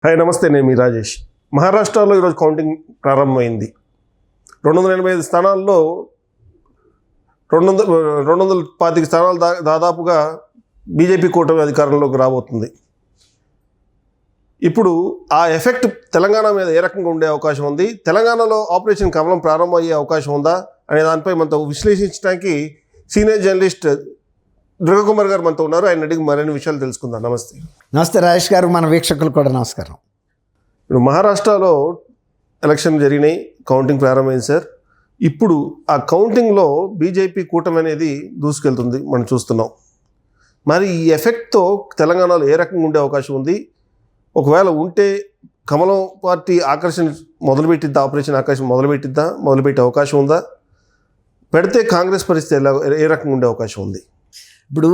Hi నమస్తే, నేను మీ రాజేష్. మహారాష్ట్రలో ఈరోజు కౌంటింగ్ ప్రారంభమైంది. 285 స్థానాల్లో 225 స్థానాలు దాదాపుగా బీజేపీ కూటమి అధికారంలోకి రాబోతుంది. ఇప్పుడు ఆ ఎఫెక్ట్ తెలంగాణ మీద ఏ రకంగా ఉండే అవకాశం ఉంది, తెలంగాణలో ఆపరేషన్ కమలం ప్రారంభమయ్యే అవకాశం ఉందా అనే దానిపై మనతో విశ్లేషించడానికి సీనియర్ జర్నలిస్ట్ దుర్గకుమార్ గారు మనతో ఉన్నారు. ఆయన అడిగి మరిన్ని విషయాలు తెలుసుకుందాం. నమస్తే. నమస్తే రాజేష్ గారు, మన వీక్షకులు కూడా నమస్కారం. ఇప్పుడు మహారాష్ట్రలో ఎలక్షన్ జరిగినాయి, కౌంటింగ్ ప్రారంభమైంది సార్. ఇప్పుడు ఆ కౌంటింగ్లో బీజేపీ కూటమి అనేది దూసుకెళ్తుంది, మనం చూస్తున్నాం. మరి ఈ ఎఫెక్ట్తో తెలంగాణలో ఏ రకంగా ఉండే అవకాశం ఉంది? ఒకవేళ ఉంటే కమలం పార్టీ ఆకర్షణ మొదలుపెట్టిద్దా, ఆపరేషన్ ఆకర్షణ మొదలుపెట్టే అవకాశం ఉందా? పెడితే కాంగ్రెస్ పరిస్థితి ఏ రకంగా ఉండే అవకాశం ఉంది? ఇప్పుడు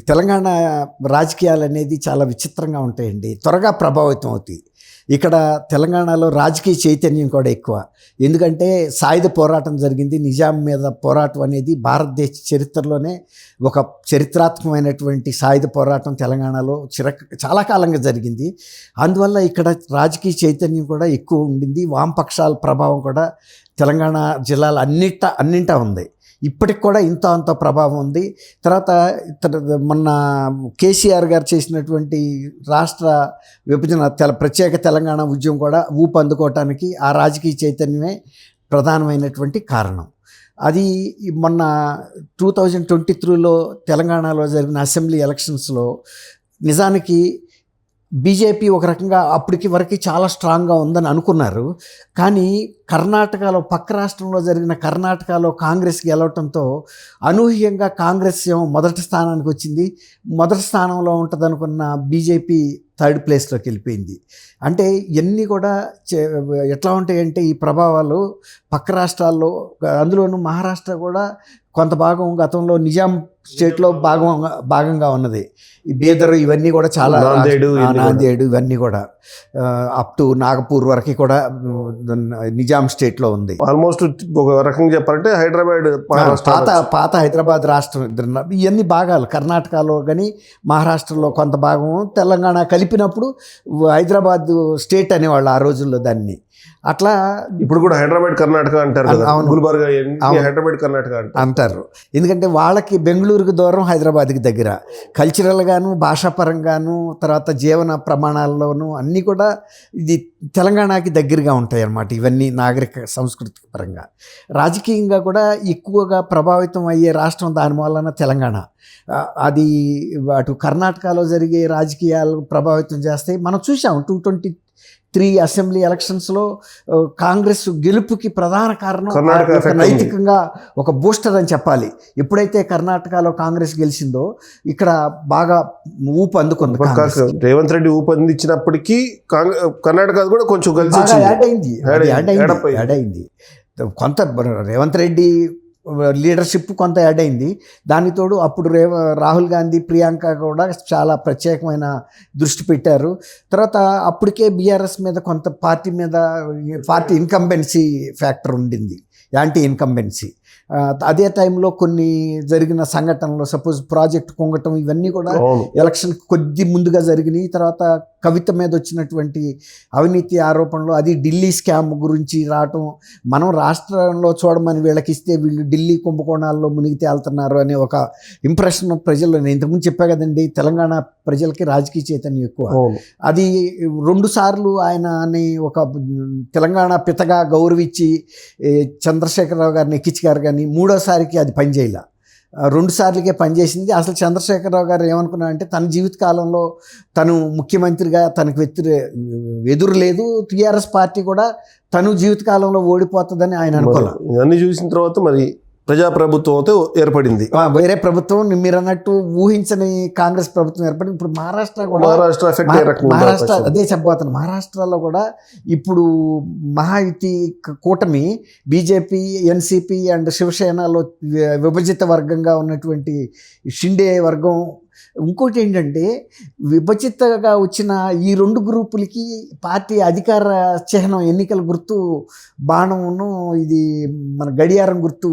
తెలంగాణ రాజకీయాలు అనేది చాలా విచిత్రంగా ఉంటాయండి, త్వరగా ప్రభావితం అవుతాయి. ఇక్కడ తెలంగాణలో రాజకీయ చైతన్యం కూడా ఎక్కువ. ఎందుకంటే సాయుధ పోరాటం జరిగింది, నిజాం మీద పోరాటం అనేది భారతదేశ చరిత్రలోనే ఒక చరిత్రాత్మకమైనటువంటి సాయుధ పోరాటం తెలంగాణలో చాలా కాలంగా జరిగింది. అందువల్ల ఇక్కడ రాజకీయ చైతన్యం కూడా ఎక్కువ ఉండింది. వామపక్షాల ప్రభావం కూడా తెలంగాణ జిల్లాల అన్నింటా ఉంది. ఇప్పటికి కూడా అంత ప్రభావం ఉంది. తర్వాత మొన్న కేసీఆర్ గారు చేసినటువంటి రాష్ట్ర విభజన ప్రత్యేక తెలంగాణ ఉద్యమం కూడా ఊపందుకోవటానికి ఆ రాజకీయ చైతన్యమే ప్రధానమైనటువంటి కారణం. అది మొన్న 2023లో తెలంగాణలో జరిగిన అసెంబ్లీ ఎలక్షన్స్లో నిజానికి బీజేపీ ఒక రకంగా అప్పటికి వరకు చాలా స్ట్రాంగ్గా ఉందని అనుకున్నారు. కానీ కర్ణాటకలో, పక్క రాష్ట్రంలో జరిగిన కర్ణాటకలో కాంగ్రెస్ గెలవటంతో అనూహ్యంగా కాంగ్రెస్ మొదటి స్థానానికి వచ్చింది. మొదటి స్థానంలో ఉంటుంది అనుకున్న బీజేపీ థర్డ్ ప్లేస్లోకి వెళ్ళిపోయింది. అంటే ఇవన్నీ కూడా ఎట్లా ఉంటాయంటే ఈ ప్రభావాలు పక్క రాష్ట్రాల్లో, అందులోనూ మహారాష్ట్ర కూడా కొంత భాగం గతంలో నిజాం స్టేట్లో భాగంగా ఉన్నది. ఈ బీదర్ ఇవన్నీ కూడా చాలా, నాందేడు ఇవన్నీ కూడా అప్ టు నాగపూర్ వరకు కూడా నిజాం స్టేట్లో ఉంది. ఆల్మోస్ట్ ఒక రకంగా చెప్పాలంటే హైదరాబాద్ పాత హైదరాబాద్ రాష్ట్రం ఇవన్నీ భాగాలు కర్ణాటకలో కానీ మహారాష్ట్రలో కొంత భాగం, తెలంగాణ కలిపినప్పుడు హైదరాబాద్ స్టేట్ అనేవాళ్ళు ఆ రోజుల్లో దాన్ని. అట్లా ఇప్పుడు కూడా హైదరాబాద్ కర్ణాటక అంటారు కదా, గుల్బర్గా హైదరాబాద్ కర్ణాటక అంటారు. ఎందుకంటే వాళ్ళకి బెంగళూరుకి దూరం, హైదరాబాద్కి దగ్గర. కల్చరల్గాను, భాషాపరంగాను, తర్వాత జీవన ప్రమాణాల్లోనూ అన్నీ కూడా ఇది తెలంగాణకి దగ్గరగా ఉంటాయి అన్నమాట. ఇవన్నీ నాగరిక సంస్కృతి పరంగా. రాజకీయంగా కూడా ఎక్కువగా ప్రభావితం అయ్యే రాష్ట్రం దాని వలన తెలంగాణ. అది అటు కర్ణాటకలో జరిగే రాజకీయాలు ప్రభావితం చేస్తాయి. మనం చూసాం 2023 అసెంబ్లీ ఎలక్షన్స్లో కాంగ్రెస్ గెలుపుకి ప్రధాన కారణం నైతికంగా ఒక బూస్టర్ అని చెప్పాలి. ఎప్పుడైతే కర్ణాటకలో కాంగ్రెస్ గెలిచిందో ఇక్కడ బాగా ఊపు అందుకుంది. రేవంత్ రెడ్డి ఊపు అందించినప్పటికీ కర్ణాటక కూడా కొంచెం యాడ్ అయింది. కొంత రేవంత్ రెడ్డి లీడర్షిప్ కొంత యాడ్ అయింది. దానికి తోడు అప్పుడు రాహుల్ గాంధీ, ప్రియాంక కూడా చాలా ప్రత్యేకమైన దృష్టి పెట్టారు. తర్వాత అప్పటికే బీఆర్ఎస్ మీద కొంత పార్టీ ఇన్కంబెన్సీ ఫ్యాక్టర్ ఉండింది, యాంటీ ఇన్కంబెన్సీ. అదే టైంలో కొన్ని జరిగిన సంఘటనలు, సపోజ్ ప్రాజెక్ట్ కొంగటం, ఇవన్నీ కూడా ఎలక్షన్ కొద్ది ముందుగా జరిగినాయి. తర్వాత కవిత మీద వచ్చినటువంటి అవినీతి ఆరోపణలు, అది ఢిల్లీ స్కామ్ గురించి రావటం, మనం రాష్ట్రంలో చూడమని వీళ్ళకి ఇస్తే వీళ్ళు ఢిల్లీ కుంభకోణాల్లో మునిగి తేలుతున్నారు అనే ఒక ఇంప్రెషన్ ప్రజల్లో. నేను ఇంతకుముందు చెప్పా కదండి, తెలంగాణ ప్రజలకి రాజకీయ చైతన్యం ఎక్కువ. అది 2 సార్లు ఆయనని ఒక తెలంగాణ పితగా గౌరవించి చంద్రశేఖరరావు గారిని ఎక్కించారు. కానీ 3వసారికి అది పనిచేయాల, 2 సార్లకే పనిచేసింది. అసలు చంద్రశేఖరరావు గారు ఏమనుకున్నారంటే తన జీవితకాలంలో తను ముఖ్యమంత్రిగా తనకు ఎదురు లేదు, టీఆర్ఎస్ పార్టీ కూడా తను జీవితకాలంలో ఓడిపోతుందని ఆయన అనుకోవాలి. ఇవన్నీ చూసిన తర్వాత మరి ప్రజాప్రభుత్వంతో ఏర్పడింది, వేరే ప్రభుత్వం, మీరు అన్నట్టు ఊహించని కాంగ్రెస్ ప్రభుత్వం ఏర్పడింది. ఇప్పుడు మహారాష్ట్ర అదే చెప్పబోతున్నాను. మహారాష్ట్రలో కూడా ఇప్పుడు మహాయుతి కూటమి బీజేపీ, ఎన్సీపీ అండ్ శివసేనలో విభజిత వర్గంగా ఉన్నటువంటి షిండే వర్గం ఇంకోటి ఏంటంటే విభజితగా వచ్చిన ఈ రెండు గ్రూపులకి పార్టీ అధికార చిహ్నం ఎన్నికల గుర్తు బాణమును ఇది మన గడియారం గుర్తు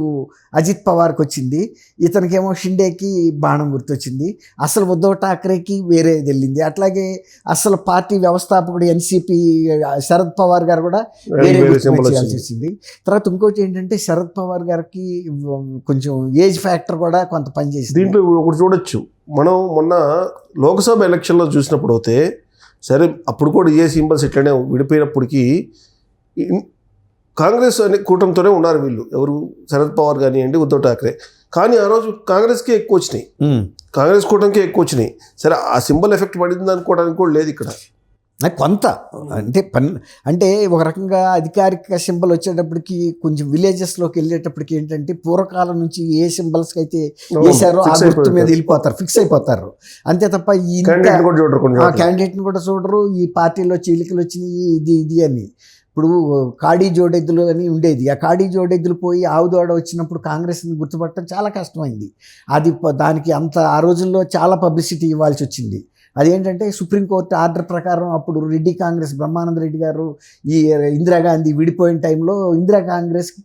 అజిత్ పవార్కి వచ్చింది, ఇతనికేమో షిండేకి బాణం గుర్తు వచ్చింది. అసలు ఉద్ధవ్ ఠాక్రేకి వేరేది వెళ్ళింది. అట్లాగే అసలు పార్టీ వ్యవస్థాపకుడు ఎన్సీపీ శరద్ పవార్ గారు కూడా వేరే చేయాల్సి వచ్చింది. తర్వాత ఇంకోటి ఏంటంటే శరద్ పవార్ గారికి కొంచెం ఏజ్ ఫ్యాక్టర్ కూడా కొంత పనిచేసింది. దీంట్లో ఒకటి చూడొచ్చు, మనం మొన్న లోక్సభ ఎలక్షన్లో చూసినప్పుడు అయితే సరే అప్పుడు కూడా ఏ సింబల్స్ ఇట్లనే విడిపోయినప్పటికీ కాంగ్రెస్ అనే కూటమితోనే ఉన్నారు వీళ్ళు, ఎవరు శరద్ పవార్ కానివ్వండి ఉద్ధవ్ ఠాక్రే. కానీ ఆ రోజు కాంగ్రెస్కే ఎక్కువ వచ్చినాయి, కాంగ్రెస్ కూటమికే ఎక్కువ వచ్చినాయి. సరే ఆ సింబల్ ఎఫెక్ట్ పడింది అనుకోవడానికి కూడా లేదు ఇక్కడ కొంత. అంటే ఒక రకంగా అధికారిక సింబల్ వచ్చేటప్పటికి కొంచెం విలేజెస్లోకి వెళ్ళేటప్పటికి ఏంటంటే పూర్వకాలం నుంచి ఏ సింబల్స్కి అయితే వేశారో ఆ గుర్తు మీద వెళ్ళిపోతారు, ఫిక్స్ అయిపోతారు. అంతే తప్ప ఈ క్యాండిడేట్ని కూడా చూడరు, ఈ పార్టీలో చీలికలు వచ్చినాయి ఇది అని. ఇప్పుడు కాడీ జోడెద్దులు అని ఉండేది, ఆ కాడీ జోడెద్దులు పోయి ఆవుదోడ వచ్చినప్పుడు కాంగ్రెస్ని గుర్తుపట్టడం చాలా కష్టమైంది. అది దానికి ఆ రోజుల్లో చాలా పబ్లిసిటీ ఇవ్వాల్సి వచ్చింది. అదేంటంటే సుప్రీంకోర్టు ఆర్డర్ ప్రకారం అప్పుడు రెడ్డి కాంగ్రెస్ బ్రహ్మానంద రెడ్డి గారు ఈ ఇందిరాగాంధీ విడిపోయిన టైంలో ఇందిరా కాంగ్రెస్కి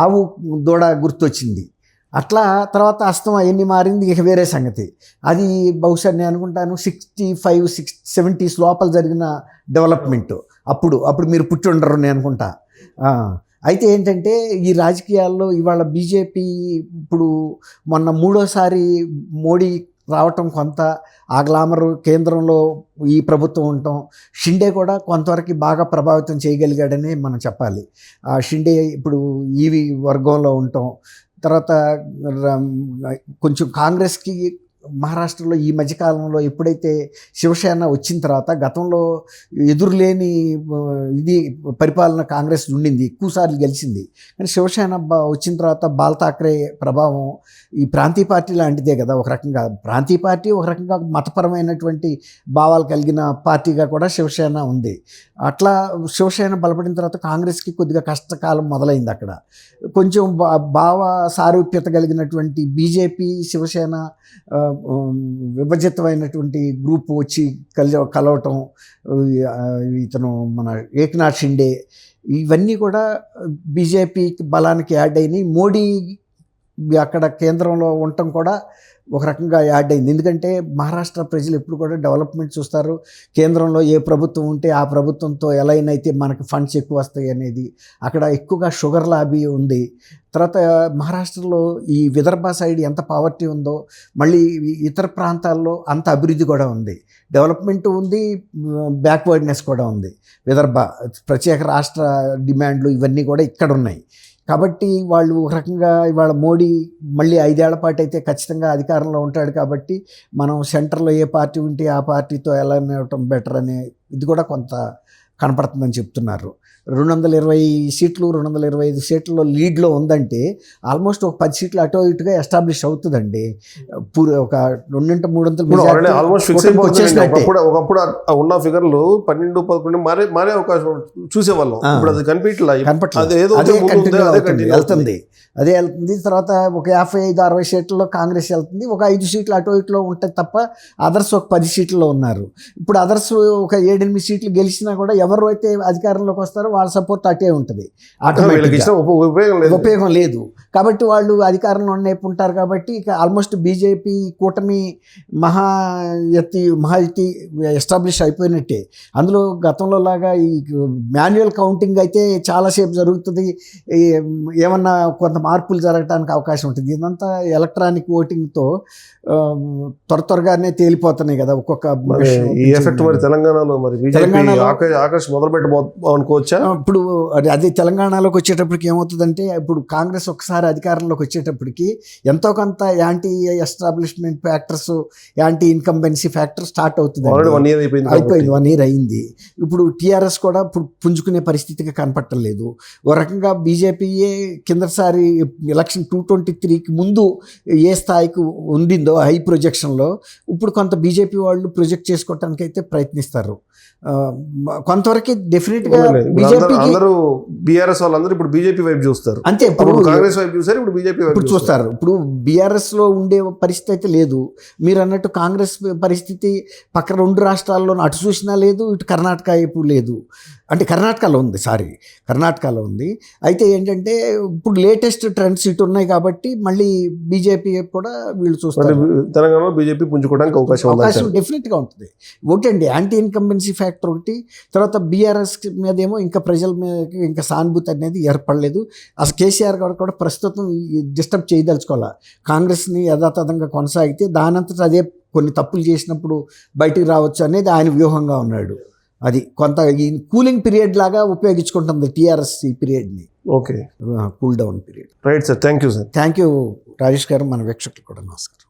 ఆవు దూడ గుర్తొచ్చింది. అట్లా తర్వాత అస్తం అవన్నీ మారింది, ఇక వేరే సంగతి. అది బహుశా నేను అనుకుంటాను 65-70s లోపల జరిగిన డెవలప్మెంట్. అప్పుడు మీరు పుట్టి ఉండరు నేను అనుకుంటా. అయితే ఏంటంటే ఈ రాజకీయాల్లో ఇవాళ బీజేపీ ఇప్పుడు మొన్న మూడోసారి మోడీ రావటం, కొంత ఆ గ్లామర్ కేంద్రంలో ఈ ప్రభుత్వం ఉండటం, షిండే కూడా కొంతవరకు బాగా ప్రభావితం చేయగలిగాడని మనం చెప్పాలి. ఆ షిండే ఇప్పుడు ఈవి వర్గంలో ఉండటం, తర్వాత కొంచెం కాంగ్రెస్కి మహారాష్ట్రలో ఈ మధ్యకాలంలో ఎప్పుడైతే శివసేన వచ్చిన తర్వాత గతంలో ఎదురులేని ఇది పరిపాలన కాంగ్రెస్ ఉండింది, ఎక్కువసార్లు గెలిచింది. కానీ శివసేన వచ్చిన తర్వాత బాల్ ఠాక్రే ప్రభావం ఈ ప్రాంతీయ పార్టీ లాంటిదే కదా. ఒక రకంగా ప్రాంతీయ పార్టీ, ఒక రకంగా మతపరమైనటువంటి భావాలు కలిగిన పార్టీగా కూడా శివసేన ఉంది. అట్లా శివసేన బలపడిన తర్వాత కాంగ్రెస్కి కొద్దిగా కష్టకాలం మొదలైంది. అక్కడ కొంచెం భావ సారూప్యత కలిగినటువంటి బీజేపీ శివసేన విభజితమైనటువంటి గ్రూప్ వచ్చి కలవటం, ఇతను మన ఏక్నాథ్ షిండే, ఇవన్నీ కూడా బీజేపీకి బలానికి యాడ్ అయినాయి. మోడీ అక్కడ కేంద్రంలో ఉండటం కూడా ఒక రకంగా యాడ్ అయింది. ఎందుకంటే మహారాష్ట్ర ప్రజలు ఎప్పుడు కూడా డెవలప్మెంట్ చూస్తారు, కేంద్రంలో ఏ ప్రభుత్వం ఉంటే ఆ ప్రభుత్వంతో ఎలా అయితే మనకి ఫండ్స్ ఎక్కువ వస్తాయి అనేది. అక్కడ ఎక్కువగా షుగర్ లాబీ ఉంది. తర్వాత మహారాష్ట్రలో ఈ విదర్భ సైడ్ ఎంత పావర్టీ ఉందో మళ్ళీ ఇతర ప్రాంతాల్లో అంత అభివృద్ధి కూడా ఉంది, డెవలప్మెంట్ ఉంది, బ్యాక్వర్డ్నెస్ కూడా ఉంది. విదర్భ ప్రత్యేక రాష్ట్ర డిమాండ్లు ఇవన్నీ కూడా ఇక్కడ ఉన్నాయి. కాబట్టి వాళ్ళు ఒక రకంగా ఇవాళ మోడీ మళ్ళీ 5 ఏళ్ల పాటు అయితే ఖచ్చితంగా అధికారంలో ఉంటాడు. కాబట్టి మనం సెంటర్లో ఏ పార్టీ ఉంటే ఆ పార్టీతో ఎలా ఉండటం బెటర్ అనే ఇది కూడా కొంత కనపడుతుందని చెప్తున్నారు. 220 సీట్లు 225 సీట్లలో లీడ్లో ఉందంటే ఆల్మోస్ట్ ఒక 10 సీట్లు అటో ఇటుగా ఎస్టాబ్లిష్ అవుతుందండి. ఒక 2-3 వచ్చేసినట్టే. ఒకప్పుడు ఉన్న ఫిగర్లు 12-11 మారే అవకాశం చూసేవాళ్ళం. ఇప్పుడు అది వెళ్తుంది. తర్వాత ఒక 55-60 సీట్లలో కాంగ్రెస్ వెళ్తుంది, ఒక 5 సీట్లు అటో ఇటులో ఉంటాయి తప్ప అదర్స్ ఒక 10 సీట్లలో ఉన్నారు. ఇప్పుడు అదర్స్ ఒక 7-8 సీట్లు గెలిచినా కూడా ఎవరు అయితే అధికారంలోకి వస్తారో వాళ్ళ సపోర్ట్ అటే ఉంటుంది, ఉపయోగం లేదు. కాబట్టి వాళ్ళు అధికారంలో ఉంటారు. కాబట్టి ఇక ఆల్మోస్ట్ బీజేపీ కూటమి మహాయుతి ఎస్టాబ్లిష్ అయిపోయినట్టే. అందులో గతంలో లాగా ఈ మాన్యువల్ కౌంటింగ్ అయితే చాలాసేపు జరుగుతుంది, ఏమన్నా కొంత మార్పులు జరగడానికి అవకాశం ఉంటుంది. ఇదంతా ఎలక్ట్రానిక్ ఓటింగ్తో త్వరగానే తేలిపోతున్నాయి కదా ఒక్కొక్క. ఈ ఎఫెక్ట్ మరి తెలంగాణలో ఆకాశం మొదలు పెట్టబోనుకోవచ్చా? ఇప్పుడు అది తెలంగాణలోకి వచ్చేటప్పటికి ఏమవుతుందంటే, ఇప్పుడు కాంగ్రెస్ ఒకసారి అధికారంలోకి వచ్చేటప్పటికి ఎంతో కొంత anti establishment factors, anti incumbency factor start అవుతుంది. అయిపోయింది, 1 year అయింది. ఇప్పుడు టీఆర్ఎస్ కూడా ఇప్పుడు పుంజుకునే పరిస్థితిగా కనపట్టలేదు. ఒక రకంగా బీజేపీయే కిందసారి ఎలక్షన్ 2023కి ముందు ఏ స్థాయికి ఉండిందో హై ప్రొజెక్షన్లో ఇప్పుడు కొంత బీజేపీ వాళ్ళు ప్రొజెక్ట్ చేసుకోవటానికి అయితే ప్రయత్నిస్తారు. కొంత కొంతవరకు డెఫినెట్గా ఇప్పుడు బీజేపీకి అందరూ బీఆర్ఎస్ వాళ్ళందరూ ఇప్పుడు బీజేపీ వైపు చూస్తారు. అంతే. ఇప్పుడు ఇప్పుడు కాంగ్రెస్ వైపు చూసారు, ఇప్పుడు బీజేపీ వైపు ఇప్పుడు చూస్తారు. ఇప్పుడు బీఆర్ఎస్లో ఉండే పరిస్థితి అయితే లేదు. మీరు అన్నట్టు కాంగ్రెస్ పరిస్థితి పక్క 2 రాష్ట్రాల్లో అటు చూసినా లేదు, ఇటు కర్ణాటక వైపు లేదు. అంటే కర్ణాటకలో ఉంది, కర్ణాటకలో ఉంది. అయితే ఏంటంటే ఇప్పుడు లేటెస్ట్ ట్రెండ్స్ ఇటు ఉన్నాయి కాబట్టి మళ్ళీ బీజేపీ కూడా వీళ్ళు చూస్తారు. తెలంగాణలో బీజేపీ పుంజుకోవడానికి అవకాశం డెఫినెట్గా ఉంటుంది. ఒకటండి యాంటీ ఇన్కంబెన్సీ ఫ్యాక్టర్ ఒకటి, తర్వాత బీఆర్ఎస్ మీద ఏమో ఇంకా ప్రజల మీద ఇంకా సానుభూతి అనేది ఏర్పడలేదు. అసలు కేసీఆర్ గారు కూడా ప్రస్తుతం డిస్టర్బ్ చేయదలుచుకోవాలి. కాంగ్రెస్ని యథాతథంగా కొనసాగితే దానంతట అదే కొన్ని తప్పులు చేసినప్పుడు బయటికి రావచ్చు అనేది ఆయన వ్యూహంగా ఉన్నాడు. అది కొంత ఈ కూలింగ్ పీరియడ్ లాగా ఉపయోగించుకుంటుంది టీఆర్ఎస్ ఈ పీరియడ్ని. Okay, cool down period. Right sir, thank you sir. Thank you Rajesh garu. మన వీక్షకులు కూడా నమస్కారం.